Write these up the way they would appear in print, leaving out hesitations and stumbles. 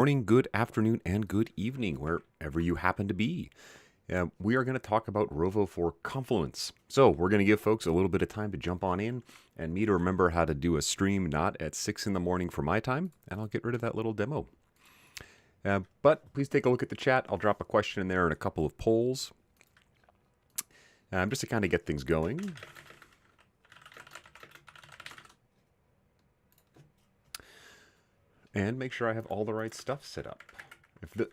morning, good afternoon, and good evening, wherever you happen to be. We are going to talk about Rovo for Confluence. So we're going to give folks a little bit of time to jump on in and me to remember how to do a stream not at 6 in the morning for my time, and I'll get rid of that little demo. But please take a look at the chat. I'll drop a question in there and a couple of polls just to kind of get things going. And make sure I have all the right stuff set up.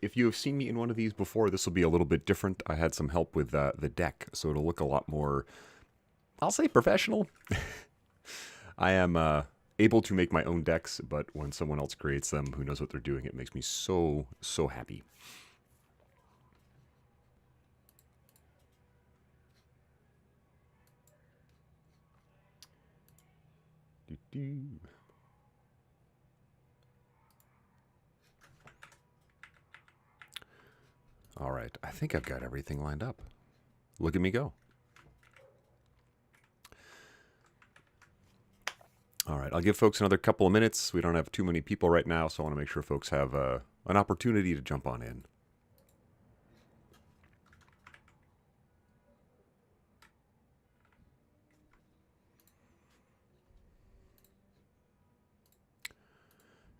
If you have seen me in one of these before, this will be a little bit different. I had some help with the deck, so it'll look a lot more, I'll say, professional. I am able to make my own decks, but when someone else creates them who knows what they're doing, it makes me so happy. All right, I think I've got everything lined up. Look at me go. All right, I'll give folks another couple of minutes. We don't have too many people right now, so I want to make sure folks have an opportunity to jump on in.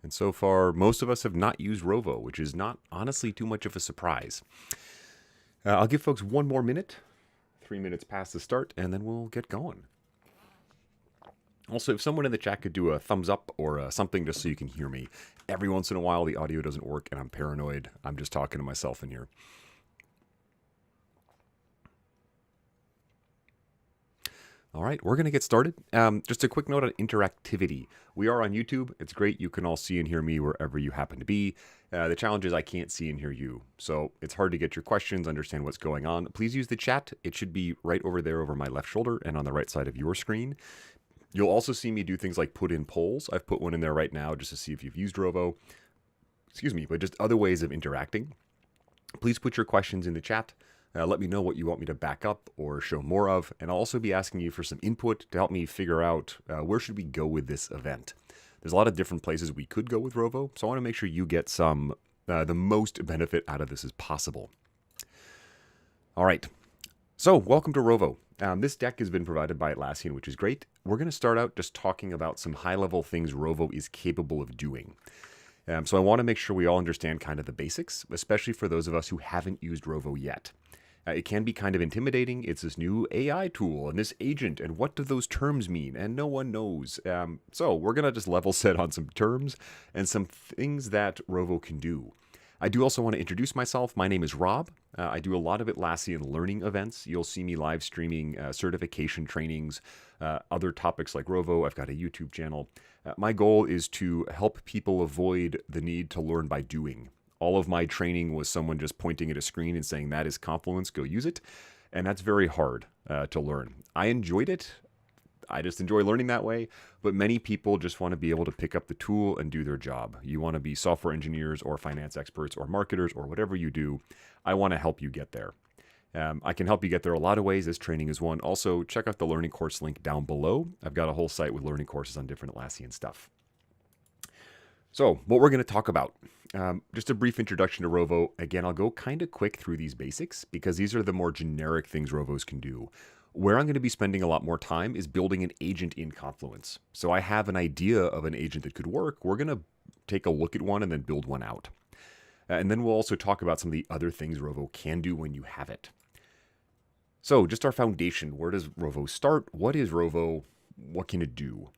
And so far, most of us have not used Rovo, which is not honestly too much of a surprise. I'll give folks one more minute, 3 minutes past the start, and then we'll get going. Also, if someone in the chat could do a thumbs up or something just so you can hear me. Every once in a while, the audio doesn't work, and I'm paranoid. I'm just talking to myself in here. All right, we're going to get started. Just a quick note on interactivity. We are on YouTube. It's great. You can all see and hear me wherever you happen to be. The challenge is I can't see and hear you. So it's hard to get your questions, understand what's going on. Please use the chat. It should be right over there over my left shoulder and on the right side of your screen. You'll also see me do things like put in polls. I've put one in there right now just to see if you've used Rovo. Excuse me, but just other ways of interacting. Please put your questions in the chat. Let me know what you want me to back up or show more of, and I'll also be asking you for some input to help me figure out where should we go with this event. There's a lot of different places we could go with Rovo, so I want to make sure you get some the most benefit out of this as possible. All right, so welcome to Rovo. This deck has been provided by Atlassian, which is great. We're going to start out just talking about some high-level things Rovo is capable of doing. So I want to make sure we all understand kind of the basics, especially for those of us who haven't used Rovo yet. It can be kind of intimidating. It's this new AI tool and this agent, and what do those terms mean? And no one knows. So we're going to just level set on some terms and some things that Rovo can do. I do also want to introduce myself. My name is Rob. I do a lot of Atlassian learning events. You'll see me live streaming certification trainings, other topics like Rovo. I've got a YouTube channel. My goal is to help people avoid the need to learn by doing. All of my training was someone just pointing at a screen and saying, that is Confluence, go use it. And that's very hard to learn. I enjoyed it. I just enjoy learning that way. But many people just want to be able to pick up the tool and do their job. You want to be software engineers or finance experts or marketers or whatever you do. I want to help you get there. I can help you get there a lot of ways. This training is one. Also, check out the learning course link down below. I've got a whole site with learning courses on different Atlassian stuff. So what we're going to talk about, just a brief introduction to Rovo. Again, I'll go kind of quick through these basics because these are the more generic things Rovos can do. Where I'm going to be spending a lot more time is building an agent in Confluence. So I have an idea of an agent that could work. We're going to take a look at one and then build one out. And then we'll also talk about some of the other things Rovo can do when you have it. So just our foundation. Where does Rovo start? What is Rovo? What can it do?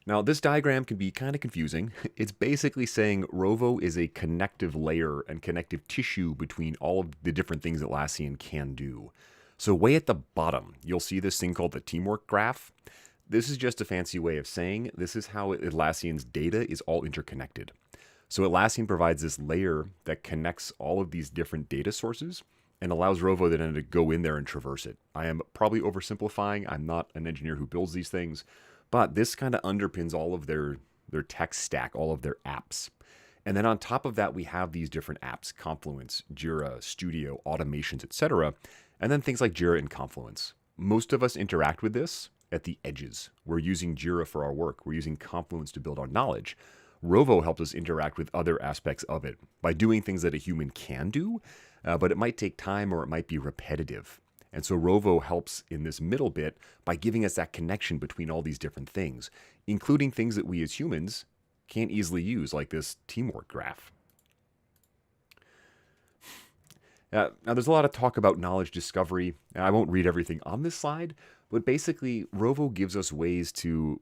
Now, this diagram can be kind of confusing. It's basically saying Rovo is a connective layer and connective tissue between all of the different things Atlassian can do. So way at the bottom, you'll see this thing called the teamwork graph. This is just a fancy way of saying this is how Atlassian's data is all interconnected. So Atlassian provides this layer that connects all of these different data sources and allows Rovo then to go in there and traverse it. I am probably oversimplifying. I'm not an engineer who builds these things. But this kind of underpins all of their tech stack, all of their apps. And then on top of that, we have these different apps, Confluence, Jira, Studio, automations, etc. And then things like Jira and Confluence. Most of us interact with this at the edges. We're using Jira for our work. We're using Confluence to build our knowledge. Rovo helps us interact with other aspects of it by doing things that a human can do, but it might take time or it might be repetitive. And so Rovo helps in this middle bit by giving us that connection between all these different things, including things that we as humans can't easily use, like this teamwork graph. Now, there's a lot of talk about knowledge discovery. I won't read everything on this slide, but basically, Rovo gives us ways to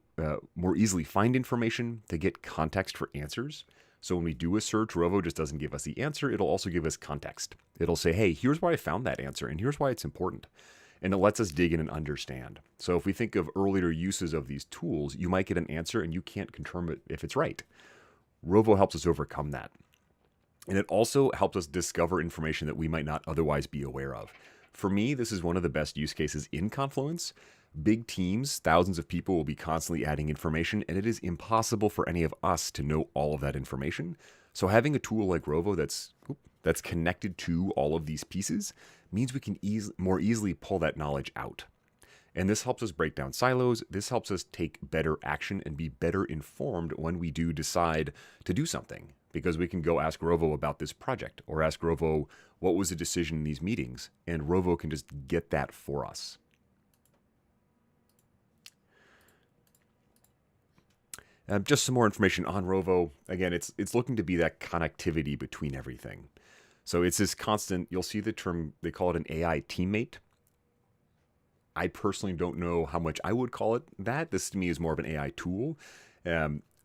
more easily find information, to get context for answers. So when we do a search, Rovo just doesn't give us the answer. It'll also give us context. It'll say, hey, here's why I found that answer, and here's why it's important. And it lets us dig in and understand. So if we think of earlier uses of these tools, you might get an answer and you can't confirm it if it's right. Rovo helps us overcome that. And it also helps us discover information that we might not otherwise be aware of. For me, this is one of the best use cases in Confluence. Big teams, thousands of people will be constantly adding information, and it is impossible for any of us to know all of that information. So having a tool like Rovo that's connected to all of these pieces means we can more easily pull that knowledge out. And this helps us break down silos. This helps us take better action and be better informed when we do decide to do something. Because we can go ask Rovo about this project or ask Rovo what was the decision in these meetings, and Rovo can just get that for us. Just some more information on Rovo. Again, it's looking to be that connectivity between everything. So it's this constant, you'll see the term, they call it an AI teammate. I personally don't know how much I would call it that. This to me is more of an AI tool.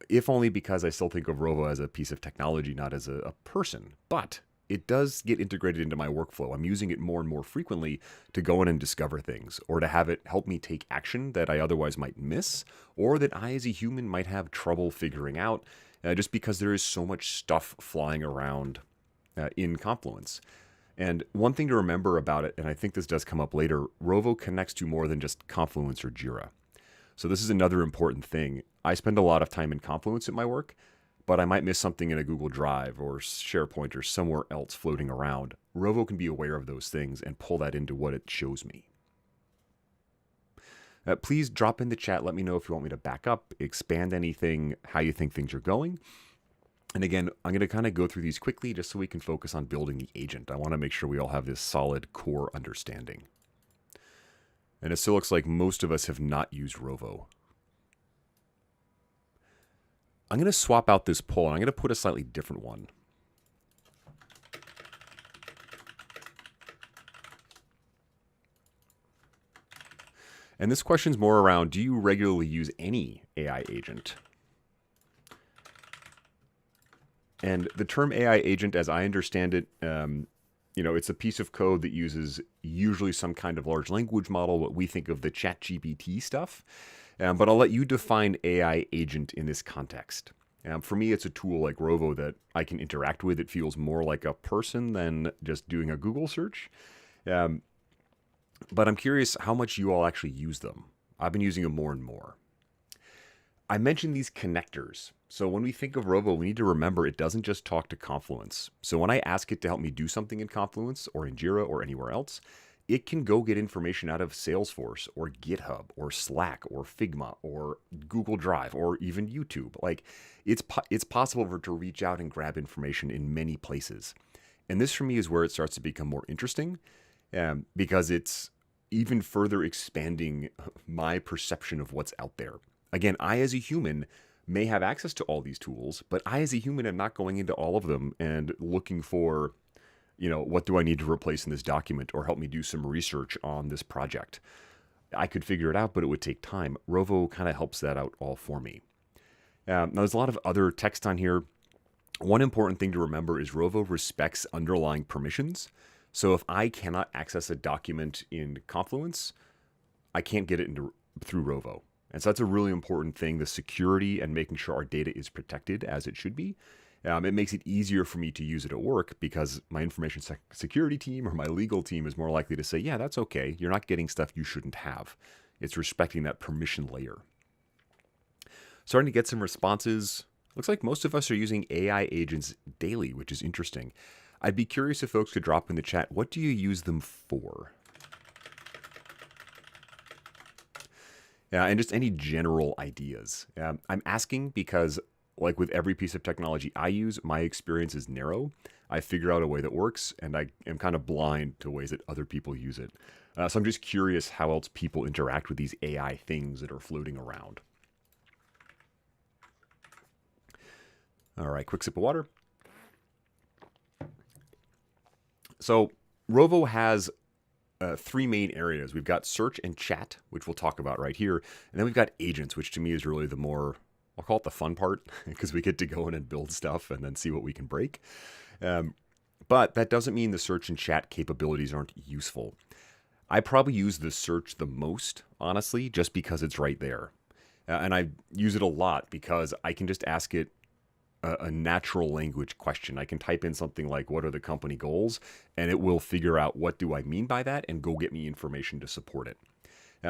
If only because I still think of Rovo as a piece of technology, not as a person. But it does get integrated into my workflow. I'm using it more and more frequently to go in and discover things, or to have it help me take action that I otherwise might miss, or that I as a human might have trouble figuring out, just because there is so much stuff flying around in Confluence. And one thing to remember about it, and I think this does come up later, Rovo connects to more than just Confluence or Jira. So this is another important thing. I spend a lot of time in Confluence at my work, but I might miss something in a Google Drive or SharePoint or somewhere else floating around. Rovo can be aware of those things and pull that into what it shows me. Please drop in the chat. Let me know if you want me to back up, expand anything, how you think things are going. And again, I'm going to kind of go through these quickly just so we can focus on building the agent. I want to make sure we all have this solid core understanding. And it still looks like most of us have not used Rovo. I'm going to swap out this poll, and I'm going to put a slightly different one. And this question's more around, do you regularly use any AI agent? And the term AI agent, as I understand it, it's a piece of code that uses usually some kind of large language model, what we think of the ChatGPT stuff. But I'll let you define AI agent in this context. For me, it's a tool like Rovo that I can interact with. It feels more like a person than just doing a Google search. But I'm curious how much you all actually use them. I've been using them more and more. I mentioned these connectors. So when we think of Rovo, we need to remember it doesn't just talk to Confluence. So when I ask it to help me do something in Confluence or in Jira or anywhere else, it can go get information out of Salesforce or GitHub or Slack or Figma or Google Drive or even YouTube. Like it's possible for it to reach out and grab information in many places. And this for me is where it starts to become more interesting because it's even further expanding my perception of what's out there. Again, I as a human may have access to all these tools, but I as a human am not going into all of them and looking for, what do I need to replace in this document or help me do some research on this project. I could figure it out, but it would take time. Rovo kind of helps that out all for me. Now, there's a lot of other text on here. One important thing to remember is Rovo respects underlying permissions. So if I cannot access a document in Confluence, I can't get it through Rovo. And so that's a really important thing, the security and making sure our data is protected as it should be. It makes it easier for me to use it at work because my information security team or my legal team is more likely to say, yeah, that's okay. You're not getting stuff you shouldn't have. It's respecting that permission layer. Starting to get some responses. Looks like most of us are using AI agents daily, which is interesting. I'd be curious if folks could drop in the chat, what do you use them for? And just any general ideas. I'm asking because like with every piece of technology I use, my experience is narrow. I figure out a way that works, and I am kind of blind to ways that other people use it. So I'm just curious how else people interact with these AI things that are floating around. All right, quick sip of water. So Rovo has three main areas. We've got search and chat, which we'll talk about right here. And then we've got agents, which to me is really the more, I'll call it the fun part, because we get to go in and build stuff and then see what we can break. But that doesn't mean the search and chat capabilities aren't useful. I probably use the search the most, honestly, just because it's right there. And I use it a lot because I can just ask it a natural language question. I can type in something like, what are the company goals? And it will figure out what do I mean by that and go get me information to support it.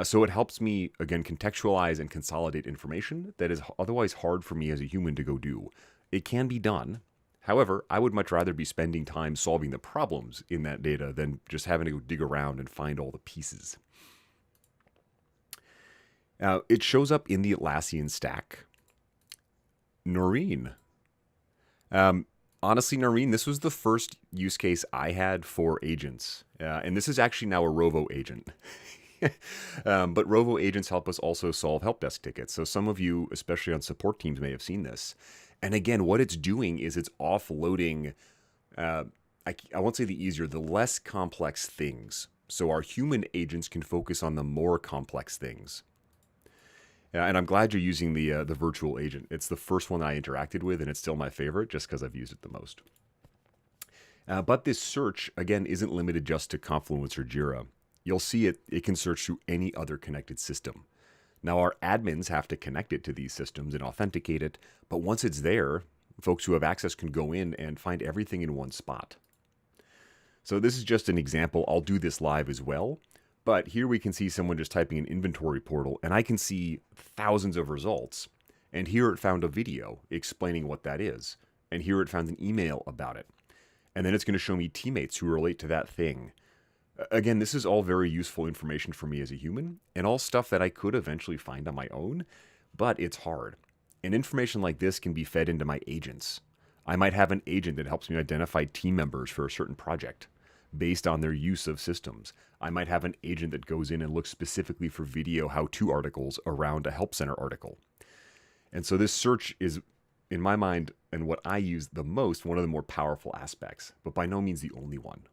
So it helps me, again, contextualize and consolidate information that is otherwise hard for me as a human to go do. It can be done. However, I would much rather be spending time solving the problems in that data than just having to go dig around and find all the pieces. It shows up in the Atlassian stack. Noreen. Honestly, Noreen, this was the first use case I had for agents. And this is actually now a Rovo agent. But Rovo agents help us also solve help desk tickets. So some of you, especially on support teams, may have seen this. And again, what it's doing is it's offloading, I won't say the easier, the less complex things. So our human agents can focus on the more complex things. And I'm glad you're using the virtual agent. It's the first one I interacted with, and it's still my favorite just because I've used it the most. But this search, again, isn't limited just to Confluence or Jira. You'll see it can search through any other connected system. Now, our admins have to connect it to these systems and authenticate it, but once it's there, folks who have access can go in and find everything in one spot. So this is just an example. I'll do this live as well. But here we can see someone just typing an inventory portal, and I can see thousands of results. And here it found a video explaining what that is. And here it found an email about it. And then it's going to show me teammates who relate to that thing. Again, this is all very useful information for me as a human, and all stuff that I could eventually find on my own, but it's hard. And information like this can be fed into my agents. I might have an agent that helps me identify team members for a certain project based on their use of systems. I might have an agent that goes in and looks specifically for video how-to articles around a help center article. And so this search is, in my mind, and what I use the most, one of the more powerful aspects, but by no means the only one.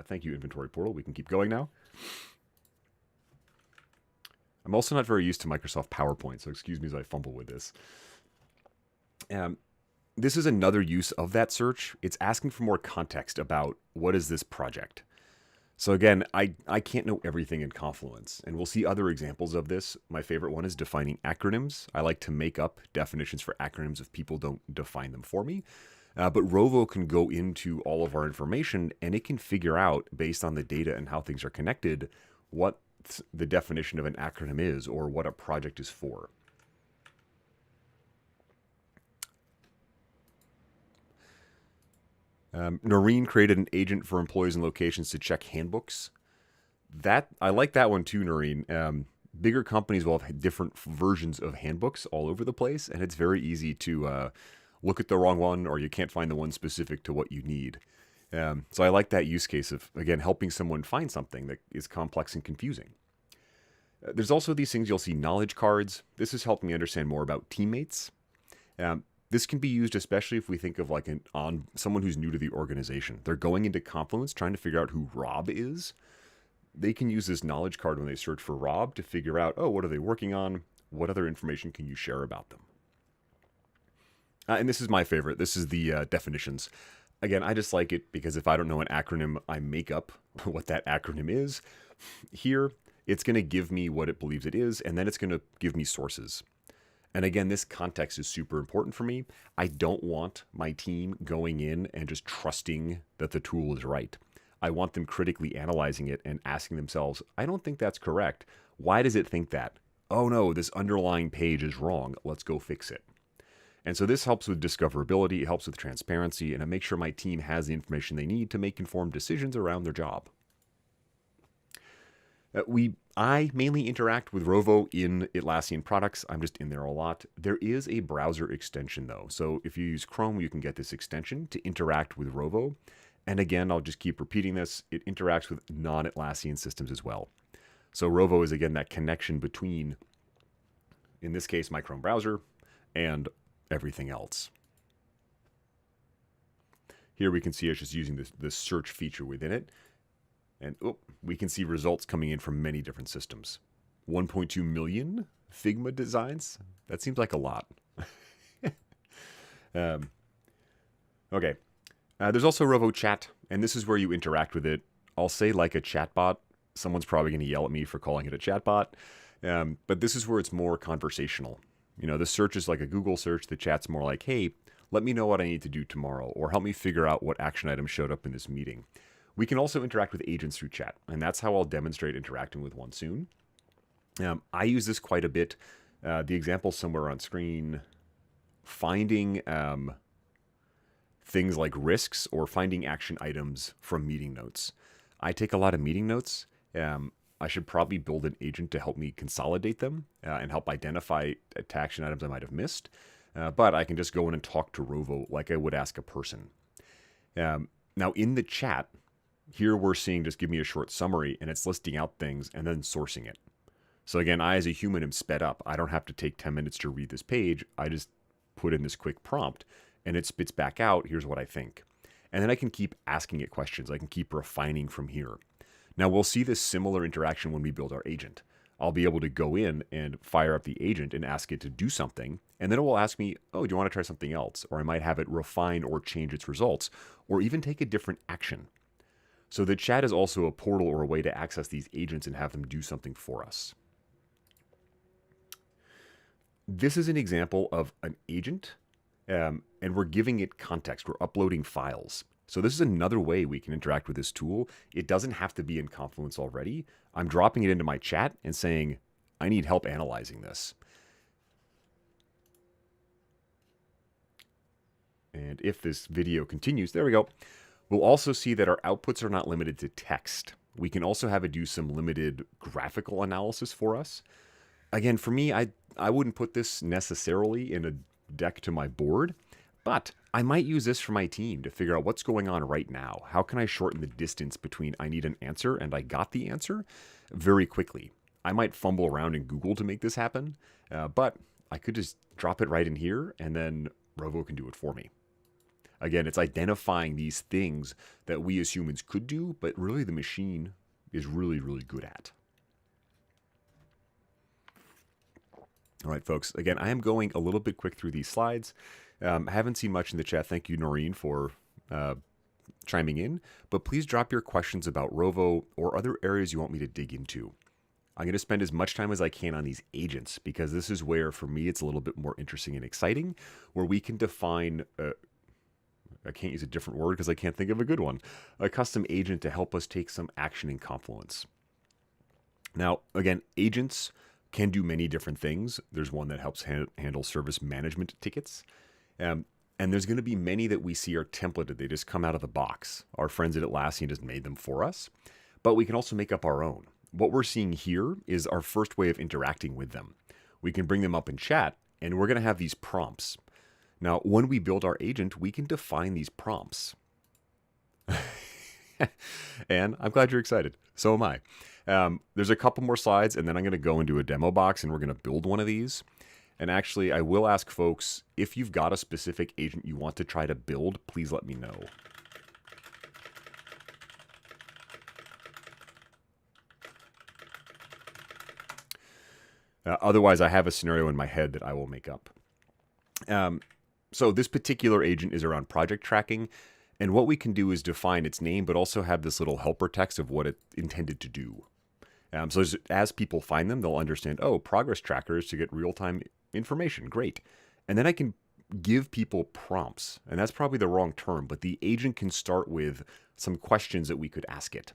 Thank you, Inventory Portal. We can keep going now. I'm also not very used to Microsoft PowerPoint, so excuse me as I fumble with this. This is another use of that search. It's asking for more context about what is this project. So again, I can't know everything in Confluence, and we'll see other examples of this. My favorite one is defining acronyms. I like to make up definitions for acronyms if people don't define them for me. But Rovo can go into all of our information, and it can figure out, based on the data and how things are connected, what the definition of an acronym is or what a project is for. Noreen created an agent for employees and locations to check handbooks. I like that one too, Noreen. Bigger companies will have different versions of handbooks all over the place, and it's very easy to look at the wrong one, or you can't find the one specific to what you need. So I like that use case of, again, helping someone find something that is complex and confusing. There's also these things you'll see, knowledge cards. This has helped me understand more about teammates. This can be used especially if we think of like someone who's new to the organization. They're going into Confluence trying to figure out who Rob is. They can use this knowledge card when they search for Rob to figure out, oh, what are they working on? What other information can you share about them? And this is my favorite. This is the definitions. Again, I just like it because if I don't know an acronym, I make up what that acronym is. Here, it's going to give me what it believes it is, and then it's going to give me sources. And again, this context is super important for me. I don't want my team going in and just trusting that the tool is right. I want them critically analyzing it and asking themselves, I don't think that's correct. Why does it think that? Oh no, this underlying page is wrong. Let's go fix it. And so this helps with discoverability, it helps with transparency, and it makes sure my team has the information they need to make informed decisions around their job. I mainly interact with Rovo in Atlassian products. I'm just in there a lot. There is a browser extension though. So if you use Chrome, you can get this extension to interact with Rovo. And again, I'll just keep repeating this. It interacts with non-Atlassian systems as well. So Rovo is again that connection between, in this case, my Chrome browser and everything else. Here we can see it's just using this search feature within it. And we can see results coming in from many different systems. 1.2 million Figma designs? That seems like a lot. Okay. There's also Rovo Chat, and this is where you interact with it. I'll say like a chatbot. Someone's probably going to yell at me for calling it a chatbot. But this is where it's more conversational. You know, the search is like a Google search. The chat's more like, hey, let me know what I need to do tomorrow, or help me figure out what action item showed up in this meeting. We can also interact with agents through chat, and that's how I'll demonstrate interacting with one soon. I use this quite a bit. The example somewhere on screen, finding things like risks or finding action items from meeting notes. I take a lot of meeting notes. I should probably build an agent to help me consolidate them and help identify action items I might have missed. But I can just go in and talk to Rovo like I would ask a person. Now in the chat, here we're seeing just give me a short summary, and it's listing out things and then sourcing it. So again, I as a human am sped up. I don't have to take 10 minutes to read this page. I just put in this quick prompt, and it spits back out, here's what I think. And then I can keep asking it questions. I can keep refining from here. Now we'll see this similar interaction when we build our agent. I'll be able to go in and fire up the agent and ask it to do something, and then it will ask me, oh, do you want to try something else? Or I might have it refine or change its results, or even take a different action. So the chat is also a portal or a way to access these agents and have them do something for us. This is an example of an agent, and we're giving it context. We're uploading files. So this is another way we can interact with this tool. It doesn't have to be in Confluence already. I'm dropping it into my chat and saying, I need help analyzing this. And if this video continues, there we go. We'll also see that our outputs are not limited to text. We can also have it do some limited graphical analysis for us. Again, for me, I wouldn't put this necessarily in a deck to my board, but I might use this for my team to figure out what's going on right now. How can I shorten the distance between I need an answer and I got the answer very quickly? I might fumble around in Google to make this happen, but I could just drop it right in here and then Rovo can do it for me. Again, it's identifying these things that we as humans could do, but really the machine is really, really good at. All right, folks. Again, I am going a little bit quick through these slides. I haven't seen much in the chat. Thank you, Noreen, for chiming in. But please drop your questions about Rovo or other areas you want me to dig into. I'm going to spend as much time as I can on these agents because this is where, for me, it's a little bit more interesting and exciting, where we can define, I can't use a different word because I can't think of a good one, a custom agent to help us take some action in Confluence. Now, again, agents can do many different things. There's one that helps handle service management tickets. And there's going to be many that we see are templated. They just come out of the box. Our friends at Atlassian just made them for us. But we can also make up our own. What we're seeing here is our first way of interacting with them. We can bring them up in chat, and we're going to have these prompts. Now, when we build our agent, we can define these prompts. And I'm glad you're excited. So am I. There's a couple more slides, and then I'm going to go into a demo box, and we're going to build one of these. And actually, I will ask folks, if you've got a specific agent you want to try to build, please let me know. Otherwise, I have a scenario in my head that I will make up. So this particular agent is around project tracking. And what we can do is define its name, but also have this little helper text of what it intended to do. So as people find them, they'll understand, oh, progress trackers to get real-time information. Great. And then I can give people prompts. And that's probably the wrong term, but the agent can start with some questions that we could ask it.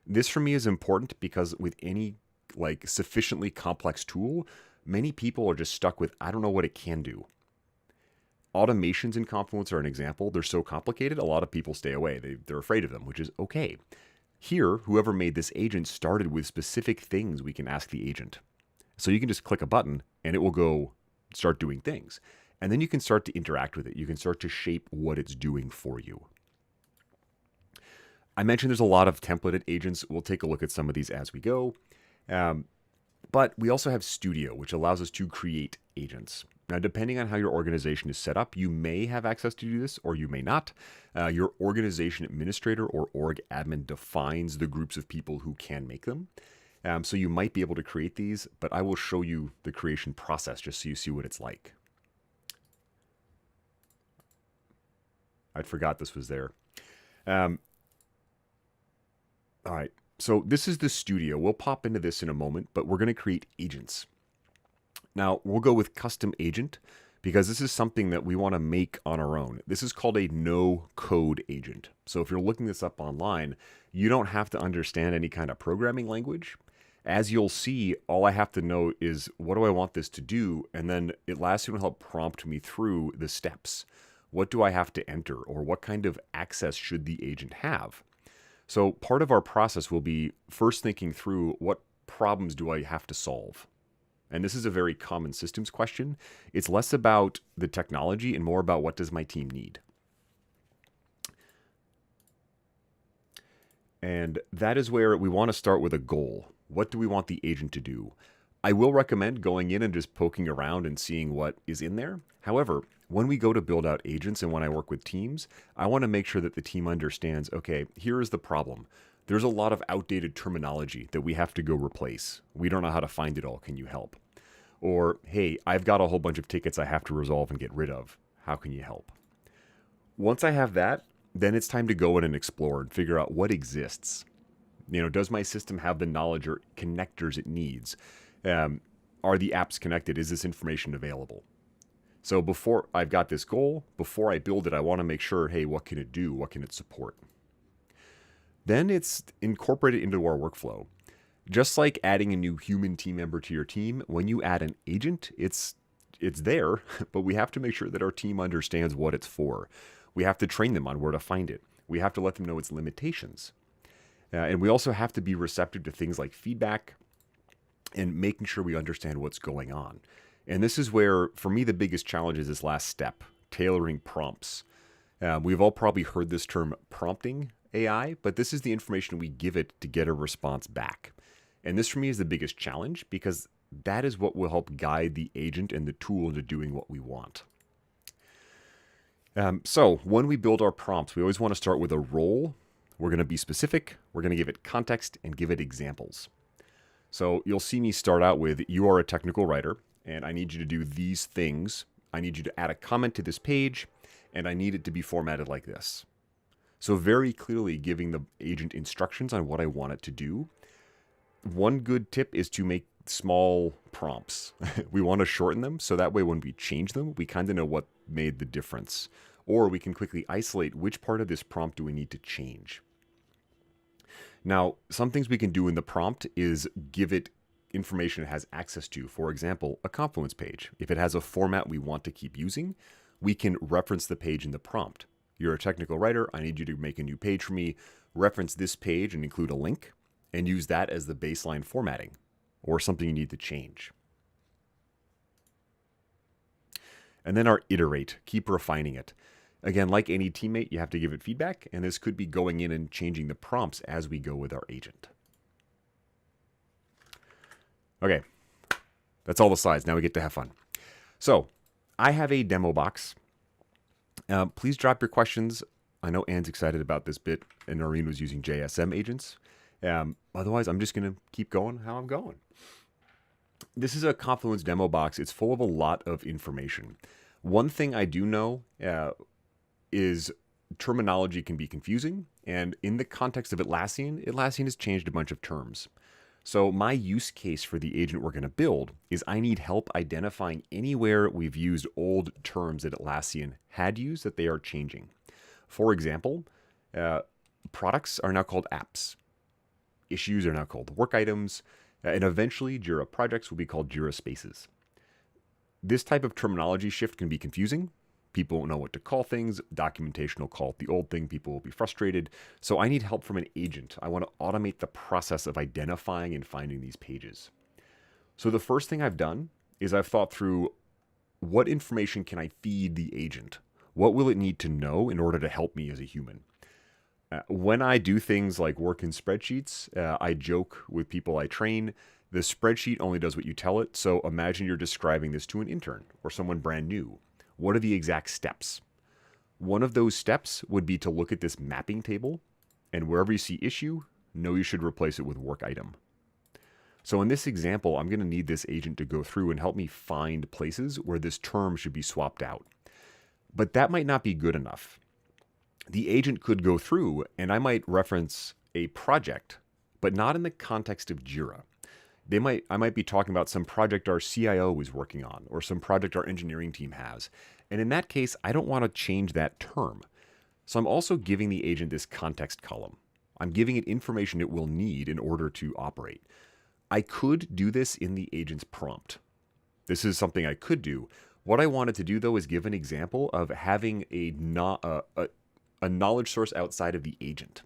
This for me is important because with any like sufficiently complex tool, many people are just stuck with, I don't know what it can do. Automations in Confluence are an example. They're so complicated, a lot of people stay away. They're afraid of them, which is okay. Here, whoever made this agent started with specific things we can ask the agent. So you can just click a button and it will go start doing things. And then you can start to interact with it. You can start to shape what it's doing for you. I mentioned there's a lot of templated agents. We'll take a look at some of these as we go. But we also have Studio, which allows us to create agents. Now, depending on how your organization is set up, you may have access to do this or you may not. Your organization administrator or org admin defines the groups of people who can make them. So you might be able to create these, but I will show you the creation process just so you see what it's like. I forgot this was there. All right, so this is the Studio. We'll pop into this in a moment, but we're going to create agents. Now, we'll go with custom agent because this is something that we want to make on our own. This is called a no-code agent. So if you're looking this up online, you don't have to understand any kind of programming language. As you'll see, all I have to know is what do I want this to do? And then Atlassian will help prompt me through the steps. What do I have to enter, or what kind of access should the agent have? So part of our process will be first thinking through what problems do I have to solve? And this is a very common systems question. It's less about the technology and more about what does my team need? And that is where we want to start with a goal. What do we want the agent to do? I will recommend going in and just poking around and seeing what is in there. However, when we go to build out agents and when I work with teams, I want to make sure that the team understands, okay, here is the problem. There's a lot of outdated terminology that we have to go replace. We don't know how to find it all. Can you help? Or, hey, I've got a whole bunch of tickets I have to resolve and get rid of. How can you help? Once I have that, then it's time to go in and explore and figure out what exists. Does my system have the knowledge or connectors it needs? Are the apps connected? Is this information available? So before I've got this goal, before I build it, I want to make sure, hey, what can it do? What can it support? Then it's incorporated into our workflow. Just like adding a new human team member to your team, when you add an agent, it's there, but we have to make sure that our team understands what it's for. We have to train them on where to find it. We have to let them know its limitations. And we also have to be receptive to things like feedback and making sure we understand what's going on. And this is where, for me, the biggest challenge is this last step, tailoring prompts. We've all probably heard this term prompting AI, but this is the information we give it to get a response back. And this, for me, is the biggest challenge because that is what will help guide the agent and the tool into doing what we want. So when we build our prompts, we always want to start with a role. We're going to be specific. We're going to give it context and give it examples. So you'll see me start out with, you are a technical writer, and I need you to do these things. I need you to add a comment to this page, and I need it to be formatted like this. So very clearly giving the agent instructions on what I want it to do. One good tip is to make small prompts. We want to shorten them, so that way when we change them, we kind of know what made the difference. Or we can quickly isolate which part of this prompt do we need to change. Now, some things we can do in the prompt is give it information it has access to. For example, a Confluence page. If it has a format we want to keep using, we can reference the page in the prompt. You're a technical writer. I need you to make a new page for me. Reference this page and include a link and use that as the baseline formatting or something you need to change. And then our iterate, keep refining it. Again, like any teammate, you have to give it feedback, and this could be going in and changing the prompts as we go with our agent. Okay, that's all the slides. Now we get to have fun. So I have a demo box. Please drop your questions. I know Anne's excited about this bit, and Noreen was using JSM agents. Otherwise, I'm just going to keep going how I'm going. This is a Confluence demo box. It's full of a lot of information. One thing I do know is terminology can be confusing. And in the context of Atlassian has changed a bunch of terms. So my use case for the agent we're going to build is I need help identifying anywhere we've used old terms that Atlassian had used that they are changing. For example, products are now called apps. Issues are now called work items. And eventually, Jira projects will be called Jira spaces. This type of terminology shift can be confusing, People won't know what to call things. Documentation will call it the old thing. People will be frustrated. So I need help from an agent. I want to automate the process of identifying and finding these pages. So the first thing I've done is I've thought through what information can I feed the agent? What will it need to know in order to help me as a human? When I do things like work in spreadsheets, I joke with people I train, the spreadsheet only does what you tell it. So imagine you're describing this to an intern or someone brand new. What are the exact steps? One of those steps would be to look at this mapping table, and wherever you see issue, know you should replace it with work item. So in this example, I'm going to need this agent to go through and help me find places where this term should be swapped out. But that might not be good enough. The agent could go through and I might reference a project, but not in the context of Jira. I might be talking about some project our CIO is working on or some project our engineering team has. And in that case, I don't want to change that term. So I'm also giving the agent this context column. I'm giving it information it will need in order to operate. I could do this in the agent's prompt. This is something I could do. What I wanted to do, though, is give an example of having a knowledge source outside of the agent.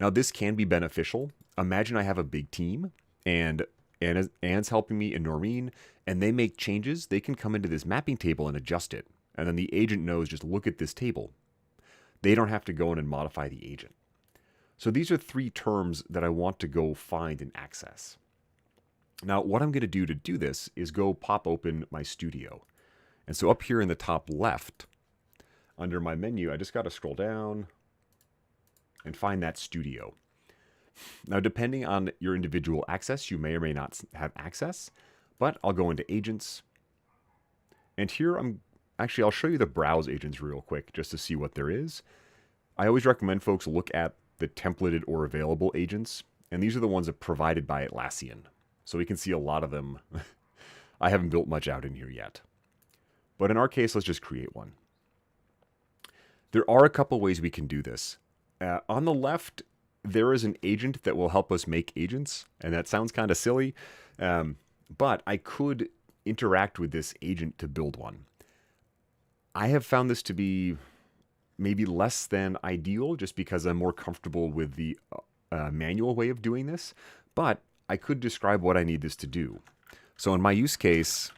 Now, this can be beneficial. Imagine I have a big team, and Anne's helping me and Noreen, and they make changes. They can come into this mapping table and adjust it. And then the agent knows, just look at this table. They don't have to go in and modify the agent. So these are 3 terms that I want to go find and access. Now, what I'm going to do this is go pop open my studio. And so up here in the top left, under my menu, I just got to scroll down and find that studio. Now, depending on your individual access, you may or may not have access, but I'll go into agents. And here I'll show you the browse agents real quick just to see what there is. I always recommend folks look at the templated or available agents, and these are the ones that are provided by Atlassian. So we can see a lot of them. I haven't built much out in here yet. But in our case, let's just create one. There are a couple ways we can do this. On the left, there is an agent that will help us make agents, and that sounds kind of silly, but I could interact with this agent to build one. I have found this to be maybe less than ideal just because I'm more comfortable with the manual way of doing this, but I could describe what I need this to do. So in my use case,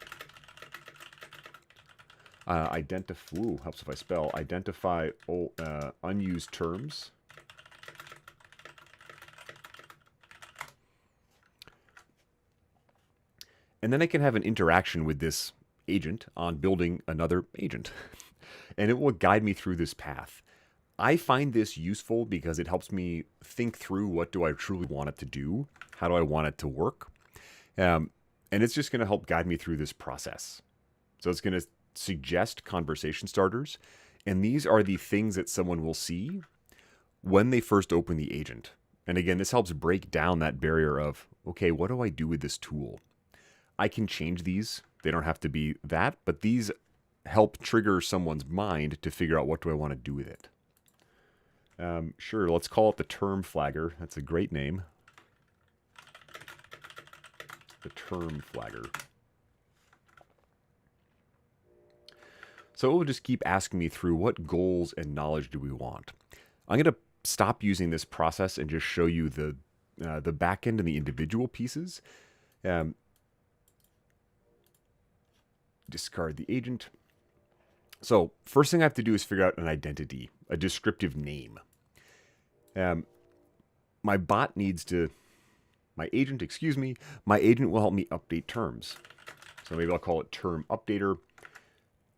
helps if I spell, identify unused terms. And then I can have an interaction with this agent on building another agent. And it will guide me through this path. I find this useful because it helps me think through what do I truly want it to do? How do I want it to work? And it's just going to help guide me through this process. So it's going to suggest conversation starters. And these are the things that someone will see when they first open the agent. And again, this helps break down that barrier of, okay, what do I do with this tool? I can change these. They don't have to be that, but these help trigger someone's mind to figure out what do I want to do with it. Sure, let's call it the term flagger. That's a great name. The term flagger. So it will just keep asking me through what goals and knowledge do we want. I'm going to stop using this process and just show you the back end and the individual pieces. Discard the agent. So first thing I have to do is figure out an identity, a descriptive name. My agent will help me update terms. So maybe I'll call it term updater.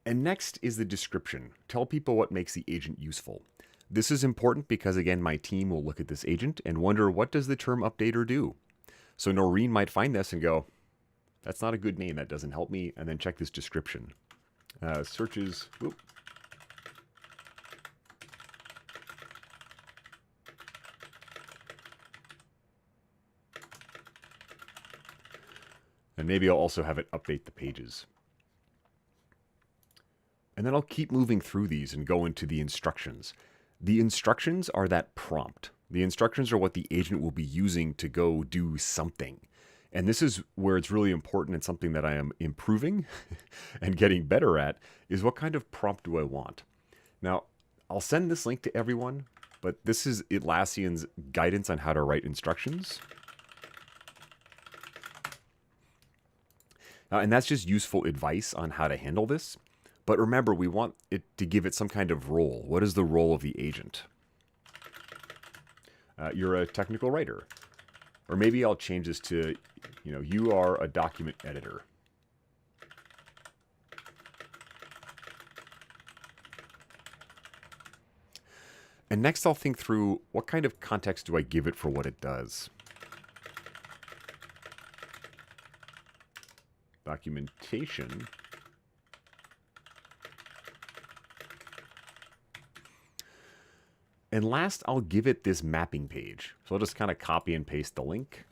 And next is the description. Tell people what makes the agent useful. This is important because, again, my team will look at this agent and wonder, what does the term updater do? So Noreen might find this and go, that's not a good name. That doesn't help me. And then check this description. Searches. Whoop. And maybe I'll also have it update the pages. And then I'll keep moving through these and go into the instructions. The instructions are that prompt. The instructions are what the agent will be using to go do something. And this is where it's really important, and something that I am improving and getting better at, is what kind of prompt do I want? Now, I'll send this link to everyone, but this is Atlassian's guidance on how to write instructions. And that's just useful advice on how to handle this. But remember, we want it to give it some kind of role. What is the role of the agent? You're a technical writer. Or maybe I'll change this to, you are a document editor. And next I'll think through, what kind of context do I give it for what it does? Documentation. And last, I'll give it this mapping page. So I'll just kind of copy and paste the link.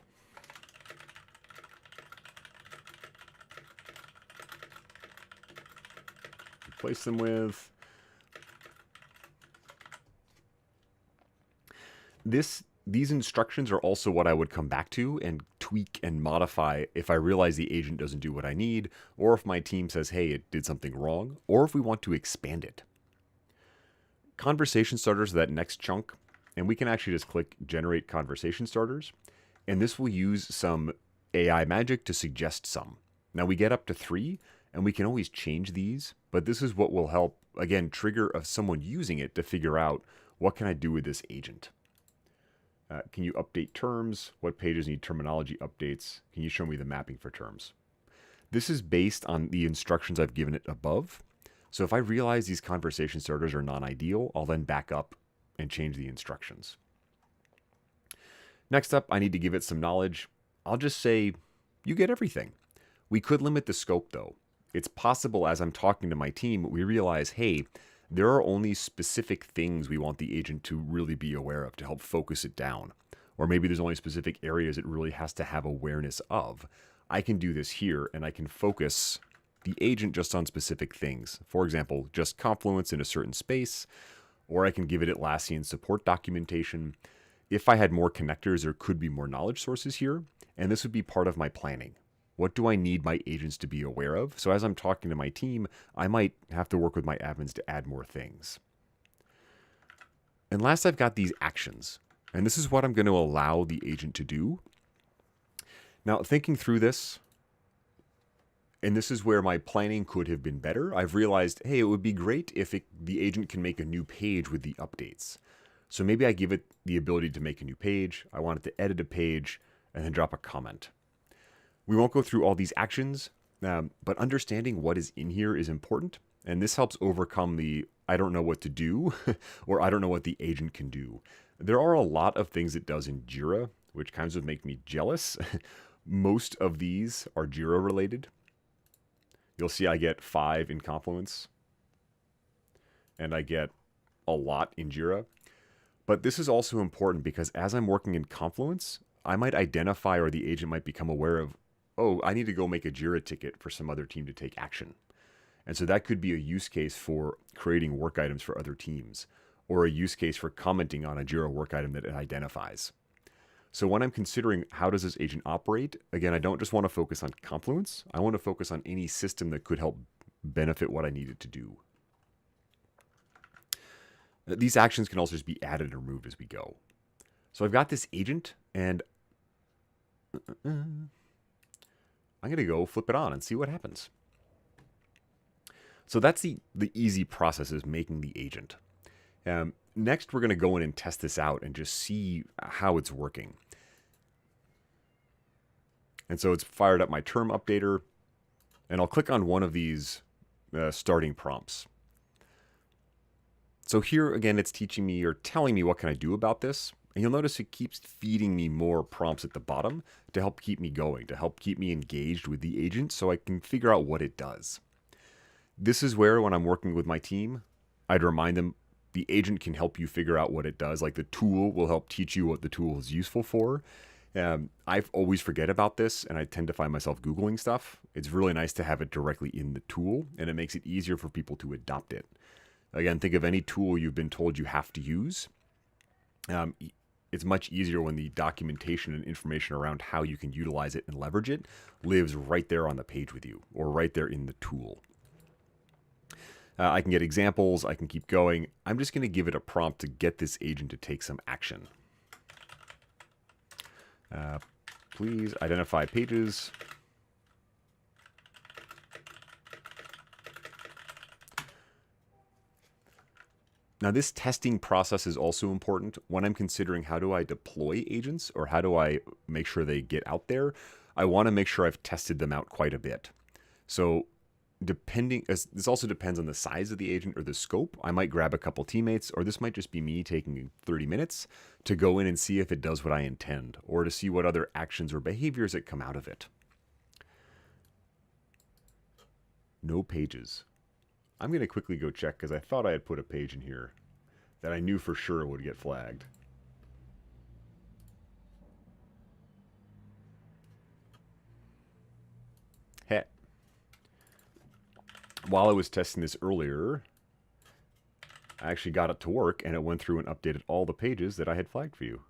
Replace them with this. These instructions are also what I would come back to and tweak and modify if I realize the agent doesn't do what I need, or if my team says, hey, it did something wrong, or if we want to expand it. Conversation starters are that next chunk, and we can actually just click generate conversation starters, and this will use some AI magic to suggest some. Now we get up to 3, and we can always change these, but this is what will help, again, trigger someone using it to figure out, what can I do with this agent? Can you update terms? What pages need terminology updates? Can you show me the mapping for terms? This is based on the instructions I've given it above. So if I realize these conversation starters are non-ideal, I'll then back up and change the instructions. Next up, I need to give it some knowledge. I'll just say, you get everything. We could limit the scope though. It's possible as I'm talking to my team, we realize, hey, there are only specific things we want the agent to really be aware of to help focus it down. Or maybe there's only specific areas it really has to have awareness of. I can do this here, and I can focus the agent just on specific things. For example, just Confluence in a certain space, or I can give it Atlassian support documentation. If I had more connectors, there could be more knowledge sources here, and this would be part of my planning. What do I need my agents to be aware of? So as I'm talking to my team, I might have to work with my admins to add more things. And last, I've got these actions. And this is what I'm going to allow the agent to do. Now, thinking through this, and this is where my planning could have been better, I've realized, hey, it would be great if the agent can make a new page with the updates. So maybe I give it the ability to make a new page. I want it to edit a page and then drop a comment. We won't go through all these actions, but understanding what is in here is important. And this helps overcome the, I don't know what to do, or I don't know what the agent can do. There are a lot of things it does in Jira, which kind of make me jealous. Most of these are Jira related. You'll see I get 5 in Confluence, and I get a lot in Jira. But this is also important because as I'm working in Confluence, I might identify, or the agent might become aware of, oh, I need to go make a Jira ticket for some other team to take action. And so that could be a use case for creating work items for other teams, or a use case for commenting on a Jira work item that it identifies. So when I'm considering how does this agent operate, again, I don't just want to focus on Confluence. I want to focus on any system that could help benefit what I need it to do. These actions can also just be added and removed as we go. So I've got this agent, and I'm going to go flip it on and see what happens. So that's the easy process, is making the agent. Next, we're going to go in and test this out and just see how it's working. And so it's fired up my term updater, and I'll click on one of these starting prompts. So here, again, it's teaching me or telling me what can I do about this. And you'll notice it keeps feeding me more prompts at the bottom to help keep me going, to help keep me engaged with the agent so I can figure out what it does. This is where, when I'm working with my team, I'd remind them the agent can help you figure out what it does. Like the tool will help teach you what the tool is useful for. I always forget about this, and I tend to find myself Googling stuff. It's really nice to have it directly in the tool, and it makes it easier for people to adopt it. Again, think of any tool you've been told you have to use. it's much easier when the documentation and information around how you can utilize it and leverage it lives right there on the page with you, or right there in the tool. I can get examples. I can keep going. I'm just going to give it a prompt to get this agent to take some action. Please identify pages. Now, this testing process is also important when I'm considering how do I deploy agents, or how do I make sure they get out there. I want to make sure I've tested them out quite a bit. So this also depends on the size of the agent or the scope. I might grab a couple teammates, or this might just be me taking 30 minutes to go in and see if it does what I intend, or to see what other actions or behaviors that come out of it. No pages. I'm going to quickly go check, because I thought I had put a page in here that I knew for sure would get flagged. Heh. While I was testing this earlier, I actually got it to work, and it went through and updated all the pages that I had flagged for you.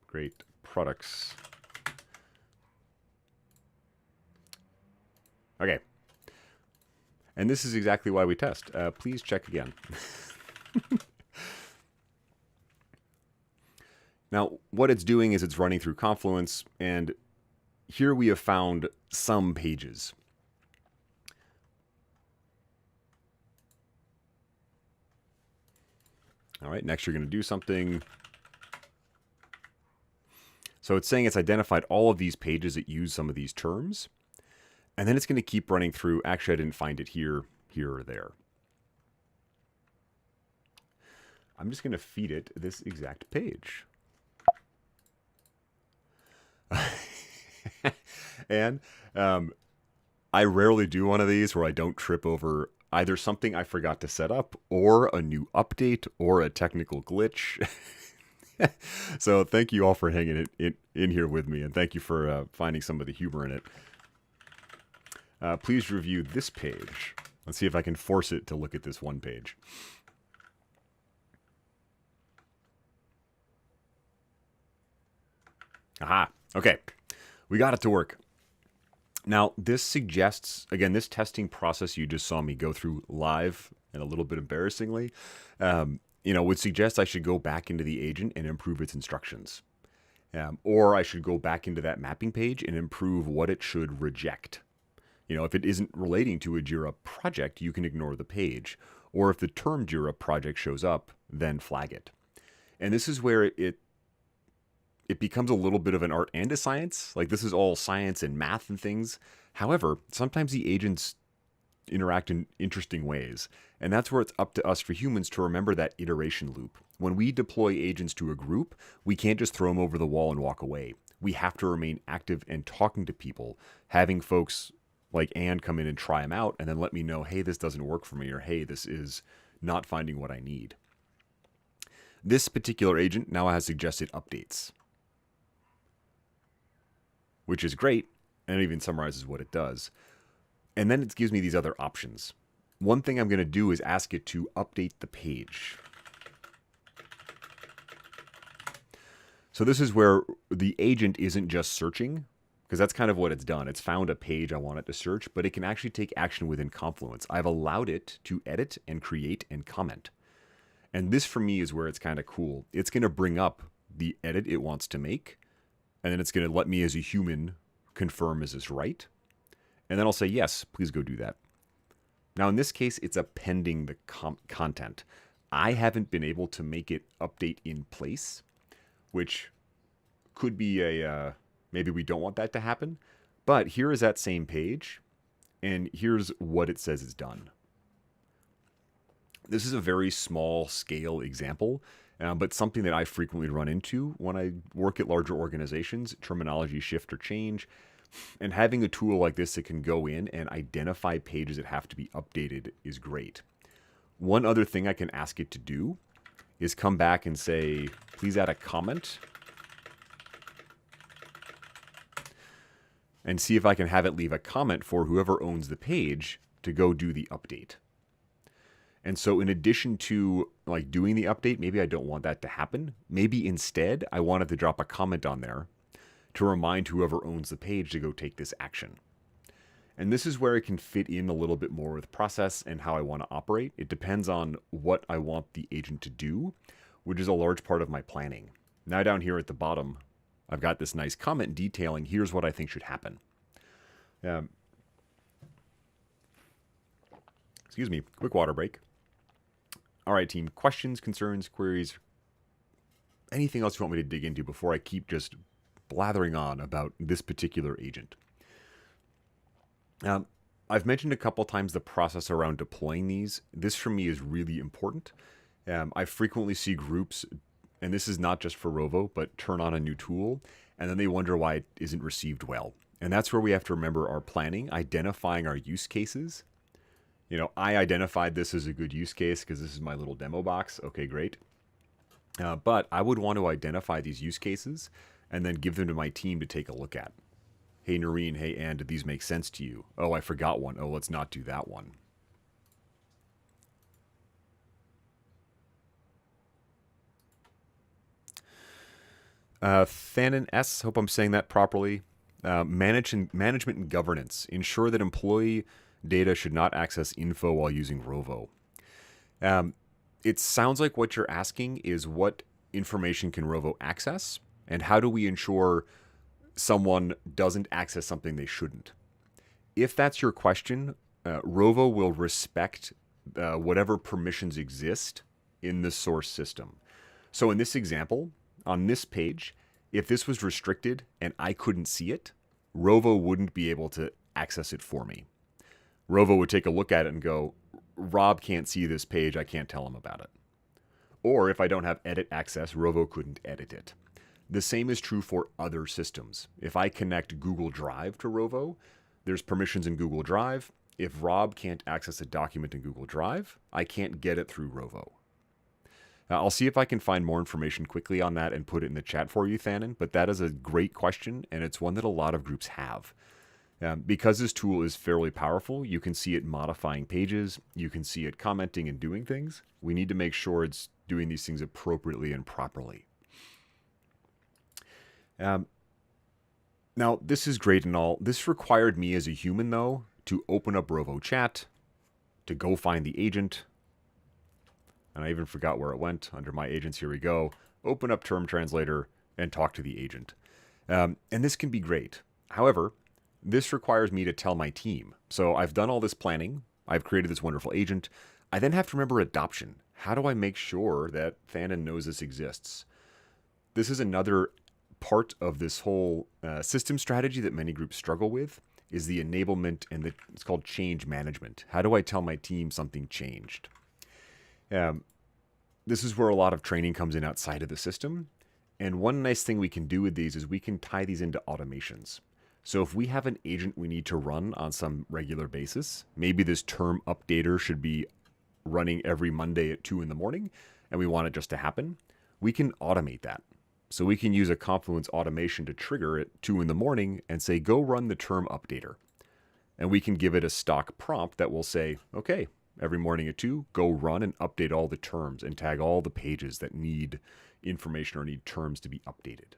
Great products. Okay. And this is exactly why we test. Please check again. Now, what it's doing is it's running through Confluence, and here we have found some pages. All right, next you're going to do something. So it's saying it's identified all of these pages that use some of these terms. And then it's going to keep running through. Actually, I didn't find it here, or there. I'm just going to feed it this exact page. And I rarely do one of these where I don't trip over either something I forgot to set up, or a new update, or a technical glitch. So thank you all for hanging it in here with me, and thank you for finding some of the humor in it. Please review this page. Let's see if I can force it to look at this one page. Aha. Okay. We got it to work. Now, this suggests, again, this testing process you just saw me go through live, and a little bit embarrassingly, would suggest I should go back into the agent and improve its instructions. Or I should go back into that mapping page and improve what it should reject. If it isn't relating to a Jira project, you can ignore the page. Or if the term Jira project shows up, then flag it. And this is where it becomes a little bit of an art and a science. Like, this is all science and math and things. However, sometimes the agents interact in interesting ways. And that's where it's up to us for humans to remember that iteration loop. When we deploy agents to a group, we can't just throw them over the wall and walk away. We have to remain active and talking to people, having folks like Anne come in and try them out, and then let me know, hey, this doesn't work for me, or hey, this is not finding what I need. This particular agent now has suggested updates, which is great, and it even summarizes what it does. And then it gives me these other options. One thing I'm going to do is ask it to update the page. So this is where the agent isn't just searching, because that's kind of what it's done. It's found a page I want it to search, but it can actually take action within Confluence. I've allowed it to edit and create and comment. And this, for me, is where it's kind of cool. It's going to bring up the edit it wants to make, and then it's going to let me as a human confirm, is this right? And then I'll say, yes, please go do that. Now, in this case, it's appending the content. I haven't been able to make it update in place, which could be maybe we don't want that to happen. But here is that same page, and here's what it says is done. This is a very small scale example, but something that I frequently run into when I work at larger organizations, terminology shift or change. And having a tool like this that can go in and identify pages that have to be updated is great. One other thing I can ask it to do is come back and say, please add a comment, and see if I can have it leave a comment for whoever owns the page to go do the update. And so in addition to like doing the update, maybe I don't want that to happen. Maybe instead I wanted to drop a comment on there to remind whoever owns the page to go take this action. And this is where it can fit in a little bit more with process and how I want to operate. It depends on what I want the agent to do, which is a large part of my planning. Now down here at the bottom, I've got this nice comment detailing, here's what I think should happen. Excuse me, quick water break. All right, team, questions, concerns, queries, anything else you want me to dig into before I keep just blathering on about this particular agent? I've mentioned a couple times the process around deploying these. This for me is really important. I frequently see groups, and this is not just for Rovo, but turn on a new tool, and then they wonder why it isn't received well. And that's where we have to remember our planning, identifying our use cases. You know, I identified this as a good use case because this is my little demo box. Okay, great. But I would want to identify these use cases and then give them to my team to take a look at. Hey, Noreen, hey, Ann, did these make sense to you? Oh, I forgot one. Oh, let's not do that one. Thanon S, hope I'm saying that properly. Management and governance. Ensure that employee data should not access info while using Rovo. It sounds like what you're asking is what information can Rovo access, and how do we ensure someone doesn't access something they shouldn't? If that's your question, Rovo will respect whatever permissions exist in the source system. So in this example, on this page, if this was restricted and I couldn't see it, Rovo wouldn't be able to access it for me. Rovo would take a look at it and go, Rob can't see this page, I can't tell him about it. Or if I don't have edit access, Rovo couldn't edit it. The same is true for other systems. If I connect Google Drive to Rovo, there's permissions in Google Drive. If Rob can't access a document in Google Drive, I can't get it through Rovo. I'll see if I can find more information quickly on that and put it in the chat for you, Thanon, but that is a great question, and it's one that a lot of groups have. Because this tool is fairly powerful, you can see it modifying pages, you can see it commenting and doing things. We need to make sure it's doing these things appropriately and properly. Now, this is great and all. This required me as a human, though, to open up Rovo Chat, to go find the agent, and I even forgot where it went. Under my agents, here we go. Open up Term Translator and talk to the agent. And this can be great. However, this requires me to tell my team. So I've done all this planning. I've created this wonderful agent. I then have to remember adoption. How do I make sure that Thanon knows this exists? This is another part of this whole system strategy that many groups struggle with, is the enablement, and it's called change management. How do I tell my team something changed? This is where a lot of training comes in outside of the system. And one nice thing we can do with these is we can tie these into automations. So if we have an agent we need to run on some regular basis, maybe this term updater should be running every Monday at 2 in the morning, and we want it just to happen, we can automate that. So we can use a Confluence automation to trigger at 2 in the morning and say, go run the term updater. And we can give it a stock prompt that will say, okay, every morning at 2, go run and update all the terms and tag all the pages that need information or need terms to be updated.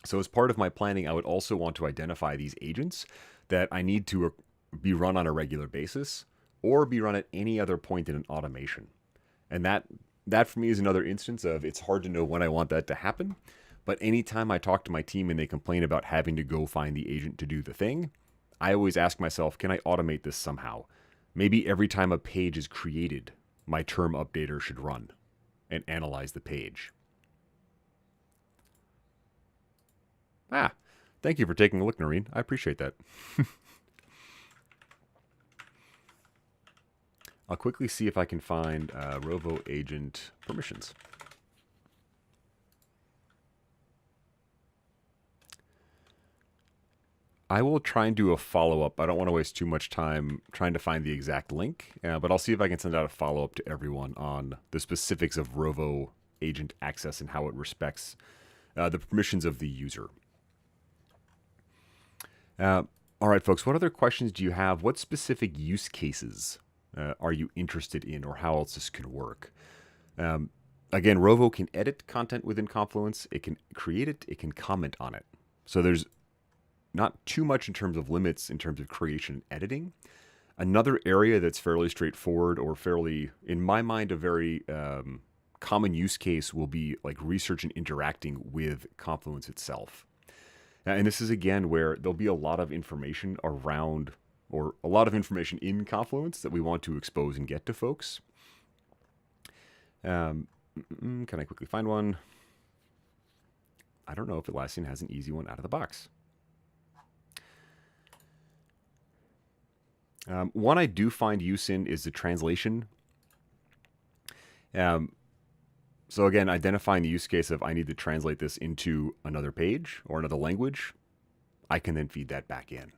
So as part of my planning, I would also want to identify these agents that I need to be run on a regular basis or be run at any other point in an automation. And that for me is another instance of it's hard to know when I want that to happen. But anytime I talk to my team and they complain about having to go find the agent to do the thing, I always ask myself, can I automate this somehow? Maybe every time a page is created, my term updater should run and analyze the page. Thank you for taking a look, Noreen. I appreciate that. I'll quickly see if I can find Rovo agent permissions. I will try and do a follow-up. I don't want to waste too much time trying to find the exact link, but I'll see if I can send out a follow-up to everyone on the specifics of Rovo agent access and how it respects the permissions of the user. All right, folks, what other questions do you have? What specific use cases are you interested in, or how else this could work? Again, Rovo can edit content within Confluence. It can create it. It can comment on it. So there's not too much in terms of limits in terms of creation and editing. Another area that's fairly straightforward or fairly, in my mind, a very common use case will be like research and interacting with Confluence itself. And this is, again, where there'll be a lot of information around or a lot of information in Confluence that we want to expose and get to folks. Can I quickly find one? I don't know if Atlassian has an easy one out of the box. One I do find use in is the translation. So again, identifying the use case of I need to translate this into another page or another language, I can then feed that back in.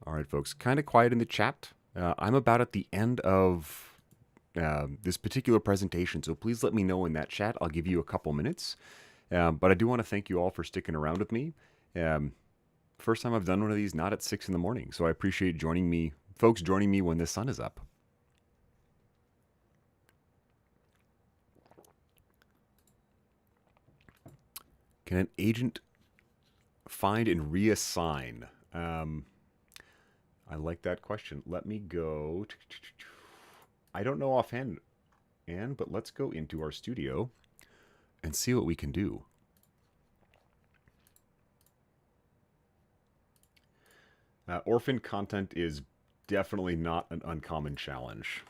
All right, folks, kind of quiet in the chat. I'm about at the end of this particular presentation, so please let me know in that chat. I'll give you a couple minutes. But I do want to thank you all for sticking around with me. First time I've done one of these, not at 6 in the morning, so I appreciate folks joining me when the sun is up. Can an agent find and reassign? I like that question. Let me go. I don't know offhand, Anne, but let's go into our studio and see what we can do. Orphan content is definitely not an uncommon challenge.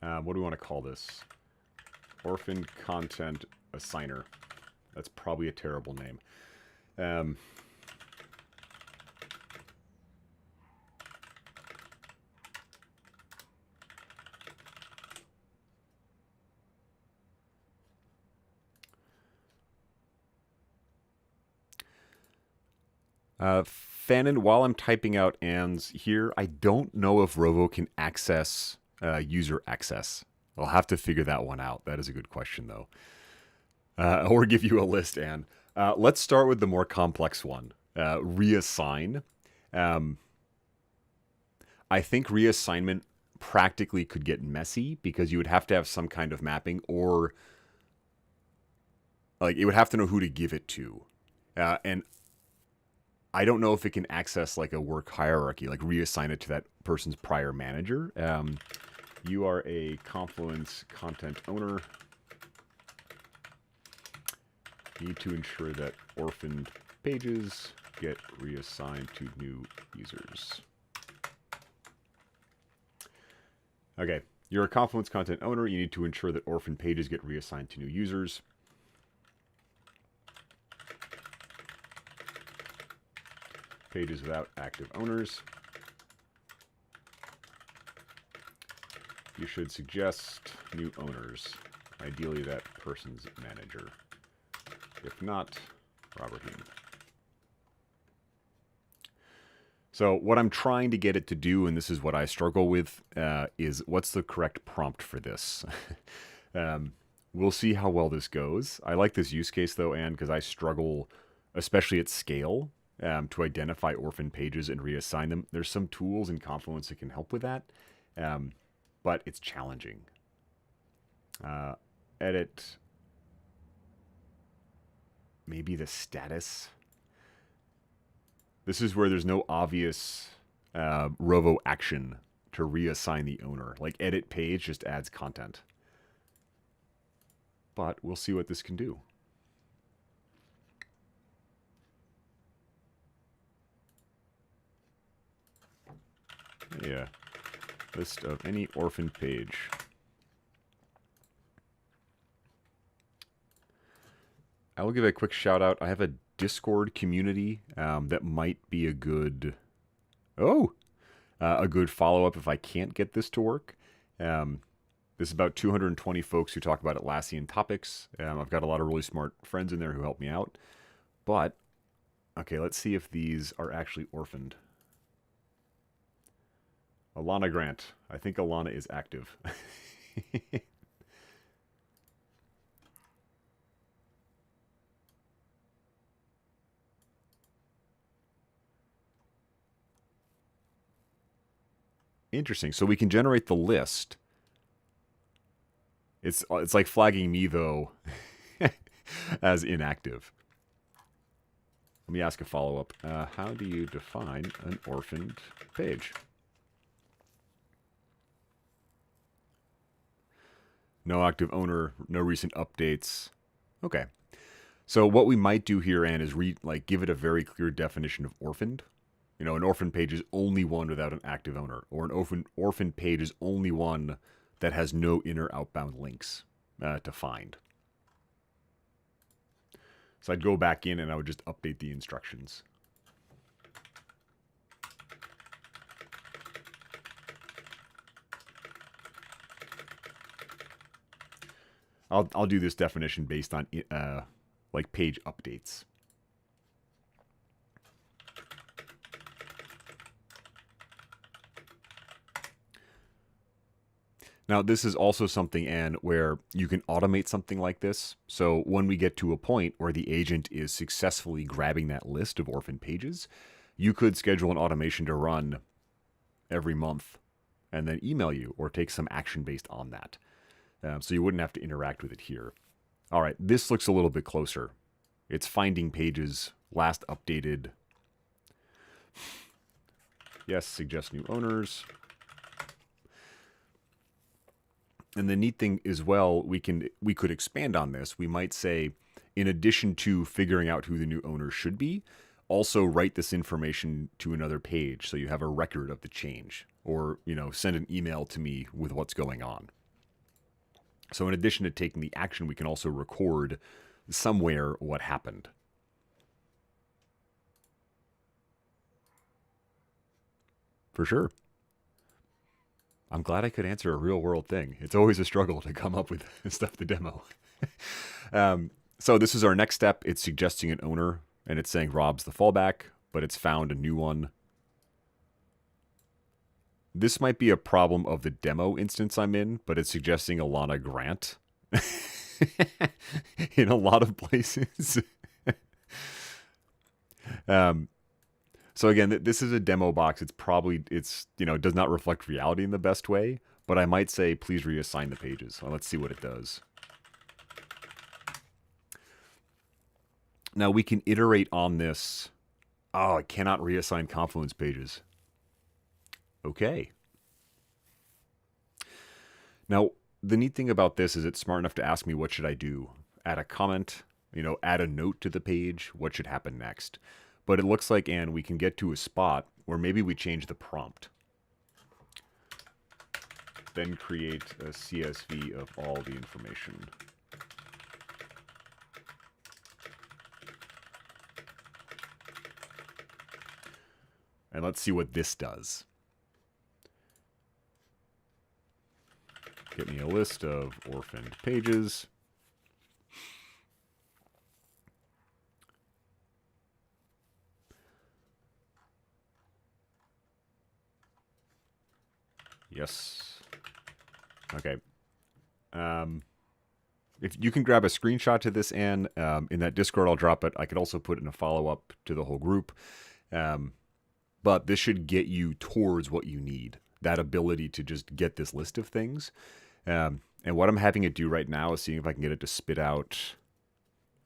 What do we want to call this? Orphan content assigner. That's probably a terrible name. Fannin, while I'm typing out Anne's here, I don't know if Rovo can access user access. I'll have to figure that one out. That is a good question, though. Or give you a list, Anne. Let's start with the more complex one, reassign. I think reassignment practically could get messy because you would have to have some kind of mapping, or like it would have to know who to give it to. And I don't know if it can access like a work hierarchy, like reassign it to that person's prior manager. You are a Confluence content owner. You need to ensure that orphaned pages get reassigned to new users. Okay, you're a Confluence content owner. You need to ensure that orphaned pages get reassigned to new users. Pages without active owners. You should suggest new owners, ideally that person's manager. If not, Robert Hume. So what I'm trying to get it to do, and this is what I struggle with, is what's the correct prompt for this? We'll see how well this goes. I like this use case, though, Anne, because I struggle, especially at scale, to identify orphan pages and reassign them. There's some tools in Confluence that can help with that, but it's challenging. Edit. Maybe the status. This is where there's no obvious Rovo action to reassign the owner. Like edit page just adds content. But we'll see what this can do. Yeah. List of any orphan page. I will give a quick shout out. I have a Discord community that might be a good, a good follow-up if I can't get this to work. This is about 220 folks who talk about Atlassian topics. I've got a lot of really smart friends in there who help me out. But, okay, let's see if these are actually orphaned. Alana Grant. I think Alana is active. Interesting. So we can generate the list. It's like flagging me, though, as inactive. Let me ask a follow-up. How do you define an orphaned page? No active owner, no recent updates. Okay. So what we might do here, Anne, is give it a very clear definition of orphaned. You know, an orphaned page is only one without an active owner, or an orphaned page is only one that has no inner outbound links to find. So I'd go back in and I would just update the instructions. I'll do this definition based on like page updates. Now, this is also something, Anne, where you can automate something like this. So when we get to a point where the agent is successfully grabbing that list of orphan pages, you could schedule an automation to run every month and then email you or take some action based on that. So you wouldn't have to interact with it here. All right, this looks a little bit closer. It's finding pages last updated. Yes, suggest new owners. And the neat thing as well, we could expand on this. We might say, in addition to figuring out who the new owner should be, also write this information to another page so you have a record of the change, or send an email to me with what's going on. So in addition to taking the action, we can also record somewhere what happened. For sure. I'm glad I could answer a real world thing. It's always a struggle to come up with stuff to demo. So this is our next step. It's suggesting an owner, and it's saying Rob's the fallback, but it's found a new one. This might be a problem of the demo instance I'm in, but it's suggesting Alana Grant in a lot of places. So again, this is a demo box. It does not reflect reality in the best way, but I might say, please reassign the pages. Well, let's see what it does. Now we can iterate on this. Oh, I cannot reassign Confluence pages. Okay. Now, the neat thing about this is it's smart enough to ask me, what should I do? Add a comment, add a note to the page. What should happen next? But it looks like, Anne, we can get to a spot where maybe we change the prompt. Then create a CSV of all the information. And let's see what this does. Get me a list of orphaned pages. Yes. Okay. If you can grab a screenshot to this, Anne, in that Discord, I'll drop it. I could also put in a follow-up to the whole group. But this should get you towards what you need, that ability to just get this list of things. And what I'm having it do right now is seeing if I can get it to spit out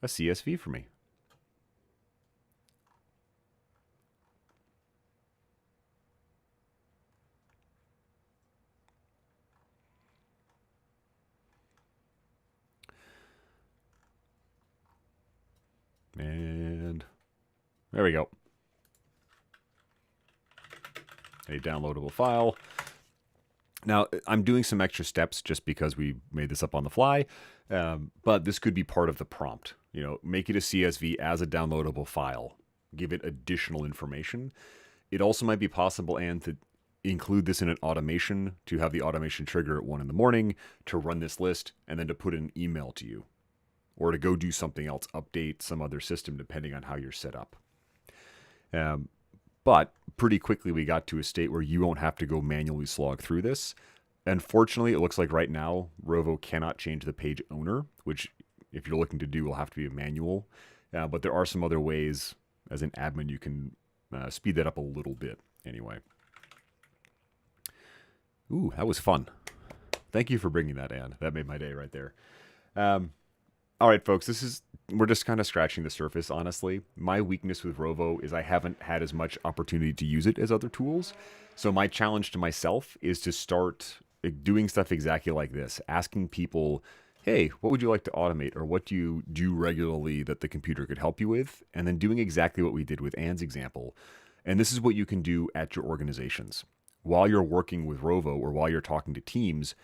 a CSV for me. And there we go. A downloadable file. Now, I'm doing some extra steps just because we made this up on the fly, but this could be part of the prompt. Make it a CSV as a downloadable file. Give it additional information. It also might be possible, Anne, to include this in an automation, to have the automation trigger at 1 in the morning, to run this list, and then to put an email to you. Or to go do something else, update some other system, depending on how you're set up. But pretty quickly we got to a state where you won't have to go manually slog through this. Unfortunately, it looks like right now Rovo cannot change the page owner, which if you're looking to do will have to be a manual. But there are some other ways as an admin you can speed that up a little bit anyway. Ooh, that was fun. Thank you for bringing that, Anne. That made my day right there. All right, folks, we're just kind of scratching the surface, honestly. My weakness with Rovo is I haven't had as much opportunity to use it as other tools. So my challenge to myself is to start doing stuff exactly like this, asking people, hey, what would you like to automate, or what do you do regularly that the computer could help you with? And then doing exactly what we did with Anne's example. And this is what you can do at your organizations. While you're working with Rovo or while you're talking to teams,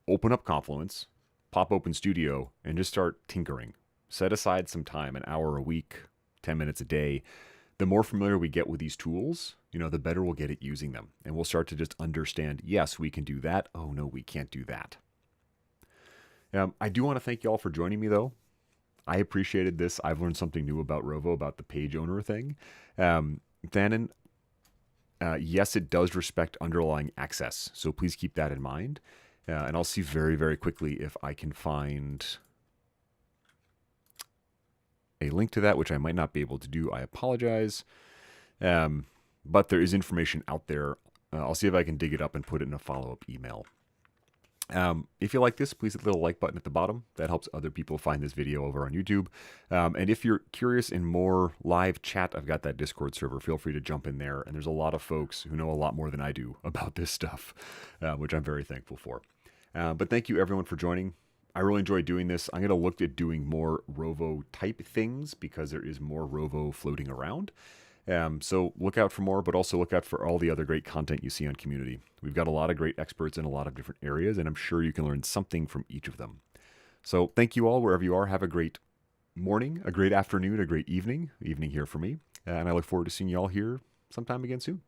open up Confluence, pop open Studio, and just start tinkering. Set aside some time, an hour a week, 10 minutes a day. The more familiar we get with these tools, the better we'll get at using them. And we'll start to just understand, yes, we can do that. Oh, no, we can't do that. I do want to thank you all for joining me, though. I appreciated this. I've learned something new about Rovo, about the page owner thing. Thanon, yes, it does respect underlying access. So please keep that in mind. And I'll see very, very quickly if I can find a link to that, which I might not be able to do. I apologize. But there is information out there. I'll see if I can dig it up and put it in a follow-up email. If you like this, please hit the little like button at the bottom. That helps other people find this video over on YouTube. And if you're curious in more live chat, I've got that Discord server. Feel free to jump in there. And there's a lot of folks who know a lot more than I do about this stuff, which I'm very thankful for. But thank you, everyone, for joining. I really enjoyed doing this. I'm going to look at doing more Rovo type things because there is more Rovo floating around. So look out for more, but also look out for all the other great content you see on Community. We've got a lot of great experts in a lot of different areas, and I'm sure you can learn something from each of them. So thank you all wherever you are. Have a great morning, a great afternoon, a great evening here for me. And I look forward to seeing you all here sometime again soon.